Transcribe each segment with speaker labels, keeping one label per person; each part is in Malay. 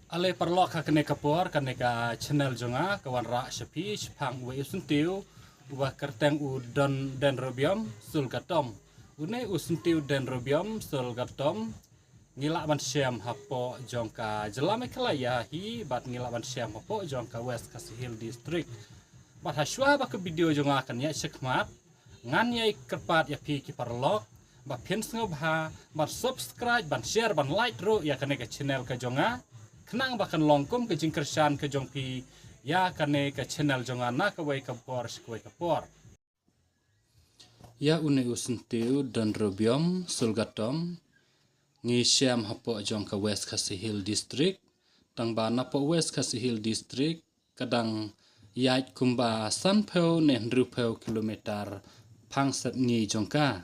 Speaker 1: Ale perlok ka kene kapor kene ka channel jonga kawan ra shapi shpang we usuntiu wa kerteng u don den robiam sul gatom une usuntiu den robiam sul gatom ngila ban syam hapo jongka jelame kelaya hi bat ngila ban syam hapo jongka West Kasihil district bat haswa ba ke video jonga kan ya sekmat ngan yai kerpat ya pi ki perlok ba pin ngobha bat subscribe ban share ban like ro ya kene ka channel ka jonga kenang bahkan longkum ke jingkersan ke jongpi ya kane ke channel jongana ke wai kapor skoi kapor ya une usentiu dan robiom sulgatom ngi syam hapo jong ke West Kasihil district tang bana po West Kasihil district kadang yait kumba sanpeu nen rupeu kilometer pangsat ngi jongka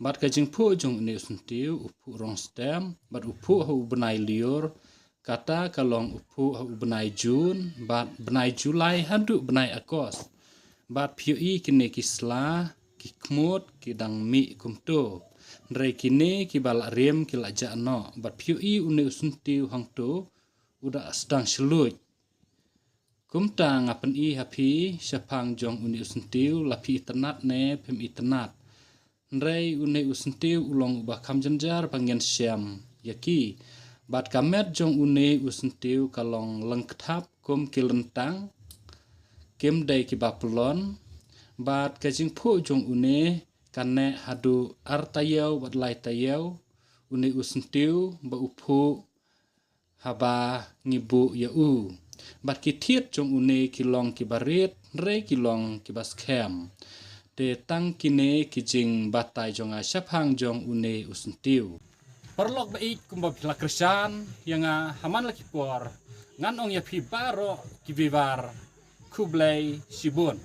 Speaker 1: bat ke jingpu jong une usentiu upu rong stem bat upu hu benai liur kata kalong upu benai Jun bat benai Julai handu benai Agos bat piui kini kisla kikmut kidang mi kumto ndrei kini kibala rem kilaja no bat piui une usuntiu hangto udah sedang seluj kumta ngapen i hapi syapang jong une usuntiu lapi tenat ne pem itenat ndrei une usuntiu ulong ubah kamjanjar pangen syam yaki bat kamet jong une usentiu kalong lengkap kum kilentang kim dai ki bapelon bat kajing pu jong une kane hadu artayau bat lai tayau une usentiu ba upu haba ngibu yau bat kitiet jong une kilong kibarit re kilong kibaskem te tang kine kijing batai jong asyapang jong une usentiu perlok baik kumba pila kersan yang haman laki por ngan ong ya pi baro kibivar kublai sibun